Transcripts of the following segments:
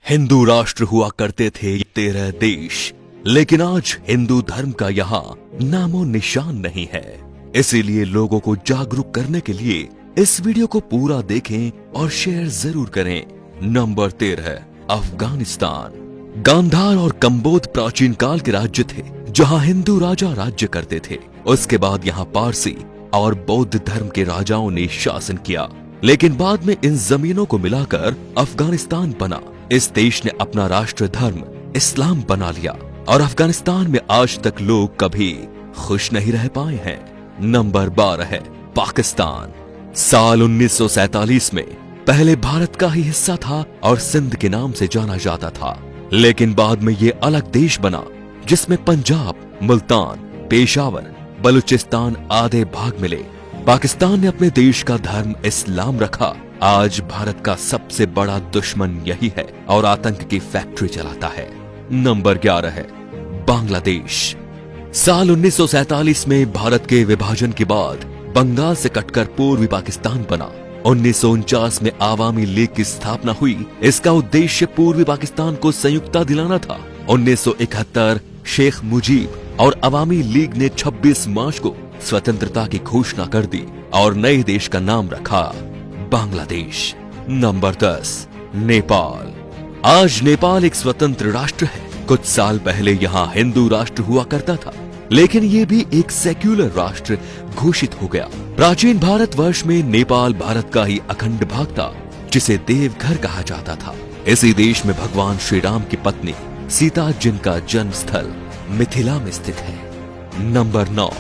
हिंदू राष्ट्र हुआ करते थे 13 देश, लेकिन आज हिंदू धर्म का यहाँ नामो निशान नहीं है। इसीलिए लोगों को जागरूक करने के लिए इस वीडियो को पूरा देखें और शेयर जरूर करें। नंबर 13, अफगानिस्तान। गांधार और कंबोध प्राचीन काल के राज्य थे जहाँ हिंदू राजा राज्य करते थे। उसके बाद यहाँ पारसी और बौद्ध धर्म के राजाओं ने शासन किया, लेकिन बाद में इन जमीनों को मिलाकर अफगानिस्तान बना। इस देश ने अपना राष्ट्र धर्म इस्लाम बना लिया और अफगानिस्तान में आज तक लोग कभी खुश नहीं रह पाए हैं। नंबर 12 है पाकिस्तान। साल 1947 में पहले भारत का ही हिस्सा था और सिंध के नाम से जाना जाता था, लेकिन बाद में ये अलग देश बना जिसमें पंजाब, मुल्तान, पेशावर, बलूचिस्तान आदि भाग मिले। पाकिस्तान ने अपने देश का धर्म इस्लाम रखा। आज भारत का सबसे बड़ा दुश्मन यही है और आतंक की फैक्ट्री चलाता है। नंबर 11 है बांग्लादेश। साल 1947 में भारत के विभाजन के बाद बंगाल से कटकर पूर्वी पाकिस्तान बना। 1949 में आवामी लीग की स्थापना हुई। इसका उद्देश्य पूर्वी पाकिस्तान को संयुक्ता दिलाना था। 1971 शेख मुजीब और अवामी लीग ने 26 मार्च को स्वतंत्रता की घोषणा कर दी और नए देश का नाम रखा बांग्लादेश। नंबर 10, नेपाल। आज नेपाल एक स्वतंत्र राष्ट्र है। कुछ साल पहले यहाँ हिंदू राष्ट्र हुआ करता था, लेकिन ये भी एक सेक्युलर राष्ट्र घोषित हो गया। प्राचीन भारतवर्ष में नेपाल भारत का ही अखंड भाग था, जिसे देवघर कहा जाता था। इसी देश में भगवान श्री राम की पत्नी सीता, जिनका जन्म स्थल मिथिला में स्थित है। नंबर 9,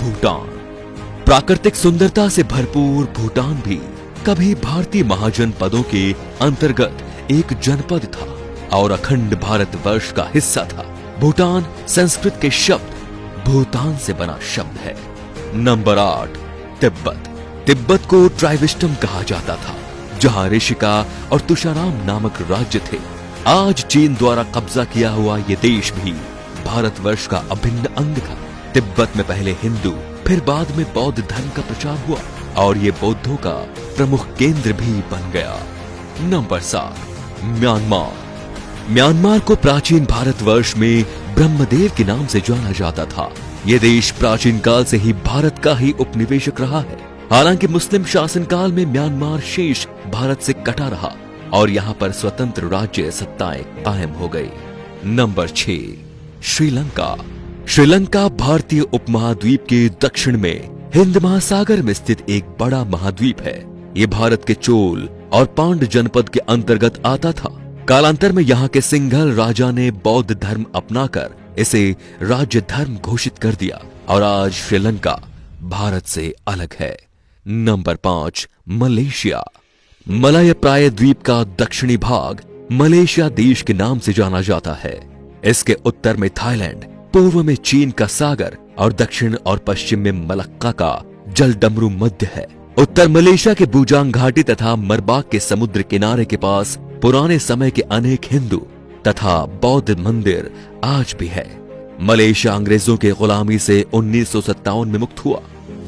भूटान। प्राकृतिक सुंदरता से भरपूर भूटान भी कभी भारतीय महाजनपदों के अंतर्गत एक जनपद था और अखंड भारतवर्ष का हिस्सा था। भूटान संस्कृत के शब्द भूतान से बना शब्द है। नंबर 8, तिब्बत। तिब्बत को ट्राइविस्टम कहा जाता था, जहां ऋषिका और तुषाराम नामक राज्य थे। आज चीन द्वारा कब्जा किया हुआ ये देश भी भारतवर्ष का अभिन्न अंग था। तिब्बत में पहले हिंदू, फिर बाद में बौद्ध धर्म का प्रचार हुआ और ये बौद्धों का प्रमुख केंद्र भी बन गया। Number 7, Myanmar. म्यांमार को प्राचीन भारतवर्ष में ब्रह्मदेव के नाम से जाना जाता था। ये देश प्राचीन काल से ही भारत का ही उपनिवेशक रहा है। हालांकि मुस्लिम शासन काल में म्यांमार शेष भारत से कटा रहा और यहाँ पर स्वतंत्र राज्य सत्ताएं कायम हो गई। नंबर 6, श्रीलंका। श्रीलंका भारतीय उपमहाद्वीप के दक्षिण में हिंद महासागर में स्थित एक बड़ा महाद्वीप है। ये भारत के चोल और पांड जनपद के अंतर्गत आता था। कालांतर में यहाँ के सिंघल राजा ने बौद्ध धर्म अपनाकर इसे राज्य धर्म घोषित कर दिया और आज श्रीलंका भारत से अलग है। Number 5, Malaysia. मलय प्राय द्वीप का दक्षिणी भाग मलेशिया देश के नाम से जाना जाता है। इसके उत्तर में थाईलैंड, पूर्व में चीन का सागर और दक्षिण और पश्चिम में मलक्का का जलडमरू मध्य है। उत्तर मलेशिया के बुजांग घाटी तथा मरबाक के समुद्र किनारे के पास पुराने समय के अनेक हिंदू तथा बौद्ध मंदिर आज भी है। मलेशिया अंग्रेजों के गुलामी से 1957 में मुक्त हुआ।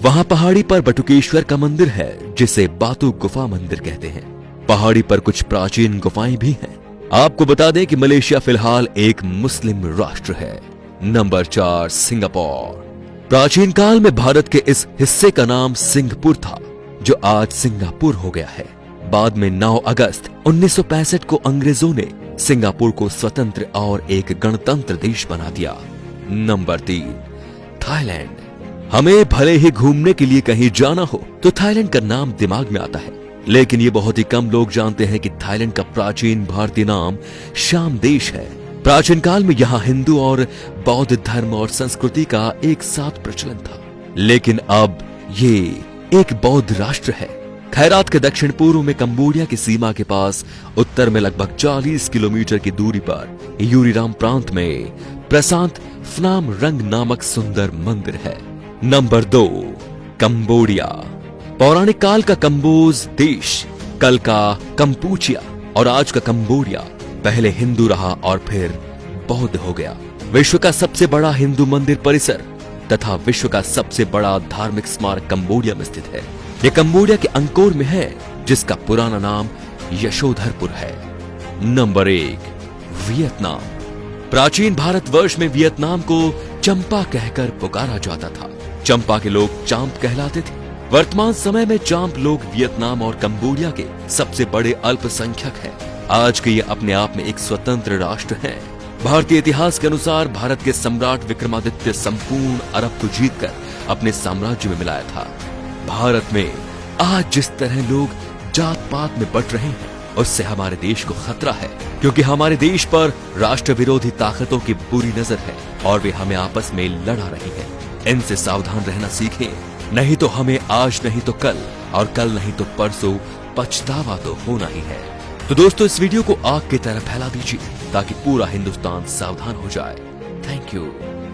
वहां पहाड़ी पर बटुकेश्वर का मंदिर है, जिसे बातू गुफा मंदिर कहते हैं। पहाड़ी पर कुछ प्राचीन गुफाएं भी हैं। आपको बता दें कि मलेशिया फिलहाल एक मुस्लिम राष्ट्र है। Number 4, Singapore. प्राचीन काल में भारत के इस हिस्से का नाम सिंहपुर था, जो आज सिंगापुर हो गया है। बाद में 9 अगस्त 1965 को अंग्रेजों ने सिंगापुर को स्वतंत्र और एक गणतंत्र देश बना दिया। Number 3, Thailand. हमें भले ही घूमने के लिए कहीं जाना हो तो थाईलैंड का नाम दिमाग में आता है, लेकिन ये बहुत ही कम लोग जानते हैं कि थाईलैंड का प्राचीन भारतीय नाम श्याम देश है। प्राचीन काल में यहाँ हिंदू और बौद्ध धर्म और संस्कृति का एक साथ प्रचलन था, लेकिन अब ये एक बौद्ध राष्ट्र है। खैरात के दक्षिण पूर्व में कंबोडिया की सीमा के पास उत्तर में लगभग 40 किलोमीटर की दूरी पर यूरीराम प्रांत में प्रशांत फनाम रंग नामक सुंदर मंदिर है। Number 2, Cambodia. पौराणिक काल का कंबोज देश, कल का कंपूचिया और आज का कंबोडिया पहले हिंदू रहा और फिर बौद्ध हो गया। विश्व का सबसे बड़ा हिंदू मंदिर परिसर तथा विश्व का सबसे बड़ा धार्मिक स्मारक कंबोडिया में स्थित है। यह कंबोडिया के अंकोर में है, जिसका पुराना नाम यशोधरपुर है। Number 1, Vietnam. प्राचीन भारतवर्ष में वियतनाम को चंपा कहकर पुकारा जाता था। चंपा के लोग चांप कहलाते थे। वर्तमान समय में चांप लोग वियतनाम और कंबोडिया के सबसे बड़े अल्पसंख्यक हैं। आज के ये अपने आप में एक स्वतंत्र राष्ट्र हैं। भारतीय इतिहास के अनुसार भारत के सम्राट विक्रमादित्य संपूर्ण अरब को जीतकर अपने साम्राज्य में मिलाया था। भारत में आज जिस तरह लोग जात पात में बंट रहे हैं, उससे हमारे देश को खतरा है, क्योंकि हमारे देश पर राष्ट्र विरोधी ताकतों की बुरी नजर है और वे हमें आपस में लड़ा रही हैं। इनसे सावधान रहना सीखें, नहीं तो हमें आज नहीं तो कल और कल नहीं तो परसों पछतावा तो होना ही है। तो दोस्तों, इस वीडियो को आग की तरह फैला दीजिए ताकि पूरा हिंदुस्तान सावधान हो जाए। Thank you.